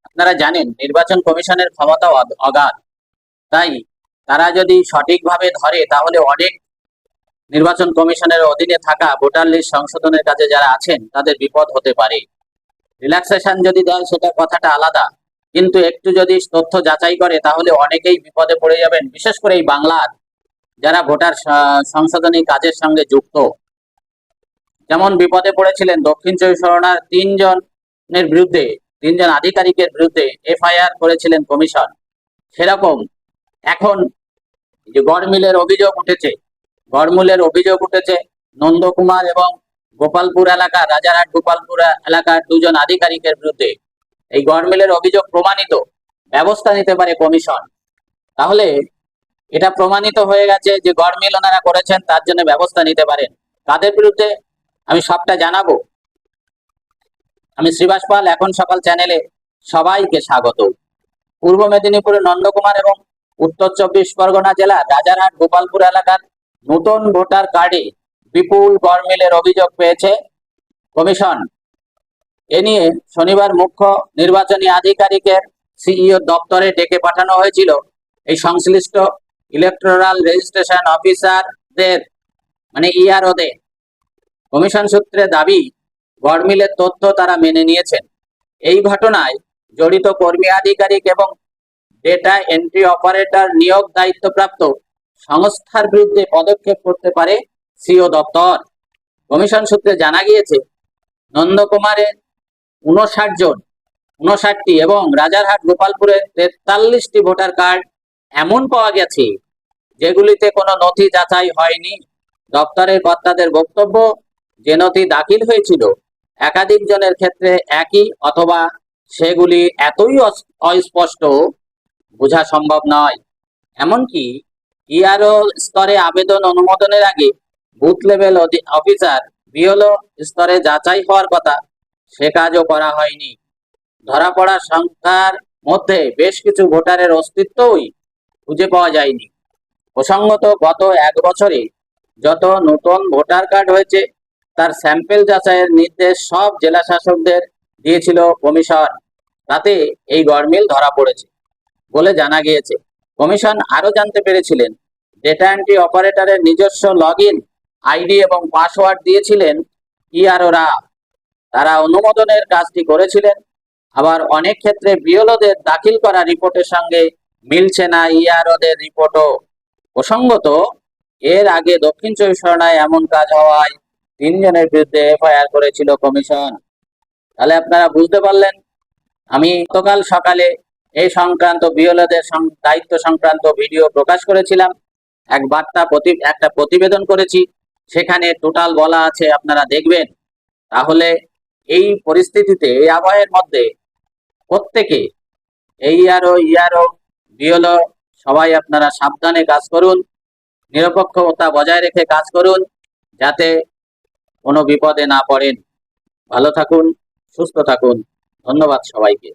আপনারা জানেন নির্বাচন কমিশনের ক্ষমতা অগাধ। তাই তারা যদি সঠিকভাবে ধরে তাহলে অনেক নির্বাচন কমিশনের অধীনে থাকা ভোটার লিস্ট সংশোধনের কাজে যারা আছেন তাদের বিপদ হতে পারে। রিল্যাক্সেশন যদি দেয় সেটা কথাটা আলাদা, কিন্তু একটু যদি তথ্য যাচাই করে তাহলে অনেকেই বিপদে পড়ে যাবেন, বিশেষ করে এই বাংলার যারা ভোটার সংশোধনী কাজের সঙ্গে যুক্ত। যেমন বিপদে পড়েছিলেন দক্ষিণ চব্বিশ পরগনার তিনজন আধিকারিকের বিরুদ্ধে এফআইআর করেছিলেন কমিশন, সেরকম এখন যে গড়মূলের অভিযোগ উঠেছে নন্দকুমার এবং রাজারহাট গোপালপুর এলাকার দুজন আধিকারিকের বিরুদ্ধে। এই গড়মিলের অভিযোগ প্রমাণিত, ব্যবস্থা নিতে পারে কমিশন। তাহলে এটা প্রমাণিত হয়ে গেছে যে গড়মিল ওনারা করেছেন, তার জন্য ব্যবস্থা নিতে পারেন। কাদের বিরুদ্ধে আমি সবটা জানাবো। আমি শ্রীবাস পাল, এখন সকাল চ্যানেলে সবাইকে স্বাগত। পূর্ব মেদিনীপুরের নন্দকুমার এবং উত্তর চব্বিশ পরগনা জেলার রাজারহাট গোপালপুর এলাকার নতুন ভোটার কার্ডে বিপুল গড়মিলের অভিযোগ পেয়েছে কমিশন। এ নিয়ে শনিবার মুখ্য নির্বাচনী আধিকারিকের সিইও দপ্তরে ডেকে পাঠানো হয়েছিল এই সংশ্লিষ্ট ইলেকটোরাল রেজিস্ট্রেশন অফিসারদের, মানে ইআরওদের। কমিশন সূত্রে দাবি, গড়মিলের তথ্য তারা মেনে নিয়েছেন। এই ঘটনায় জড়িত কর্মী আধিকারিক এবং ডেটা এন্ট্রি অপারেটর নিয়োগ দায়িত্বপ্রাপ্ত সংস্থার বিরুদ্ধে পদক্ষেপ করতে পারে সিও দপ্তর। কমিশন সূত্রে জানা গিয়েছে নন্দকুমারের 59টি এবং রাজারহাট গোপালপুরের 43টি ভোটার কার্ড এমন পাওয়া গেছে যেগুলিতে কোনো নথি যাচাই হয়নি। দপ্তরের কর্তাদের বক্তব্য, যে নথি দাখিল হয়েছিল একাধিক জনের ক্ষেত্রে একই, অথবা সেগুলি এতই অস্পষ্ট বোঝা সম্ভব নয়। এমনকি ইআরও স্তরে আবেদন অনুমোদনের আগে বুথ লেভেল অফিসার বিএলও স্তরে যাচাই হওয়ার কথা, সে কাজও করা হয়নি। ধরা পড়া সংখ্যার মধ্যে বেশ কিছু ভোটারের অস্তিত্বই খুঁজে পাওয়া যায়নি। প্রসঙ্গত, গত 1 বছরে যত নতুন ভোটার কার্ড হয়েছে তার স্যাম্পেল যাচাইয়ের নির্দেশ সব জেলা শাসকদের দিয়েছিল কমিশন। তাতে এই গড়মিল ধরা পড়েছে বলে জানা গিয়েছে। কমিশন আরো জানতে পেরেছিলেন ডেটা এন্ট্রি অপারেটরের নিজস্ব লগইন আইডি এবং পাসওয়ার্ড দিয়েছিলেন ইআরওরা। তারা অনুমোদনের কাজটি করেছিলেন, আবার অনেক ক্ষেত্রে বিএলওদের দাখিল করা রিপোর্টের সঙ্গে মিলছে না ইআরওদের রিপোর্টও। প্রসঙ্গত, এর আগে দক্ষিণ চব্বিশ পরগনায় এমন কাজ হওয়ায় 3 জনের বিরুদ্ধে এফআইআর করেছিল কমিশন। তাহলে আপনারা বুঝতে পারলেন, আমি গতকাল সকালে এই সংক্রান্ত বিএলওদের দায়িত্ব সংক্রান্ত ভিডিও প্রকাশ করেছিলাম, একটা প্রতিবেদন করেছি, সেখানে টোটাল বলা আছে, আপনারা দেখবেন। তাহলে এই পরিস্থিতিতে, এই আবহের মধ্যে প্রত্যেকে ইআরও বিএলও সবাই আপনারা সাবধানে কাজ করুন, নিরপেক্ষতা বজায় রেখে কাজ করুন, যাতে কোনো বিপদে না পড়েন। ভালো থাকুন, সুস্থ থাকুন। ধন্যবাদ সবাইকে।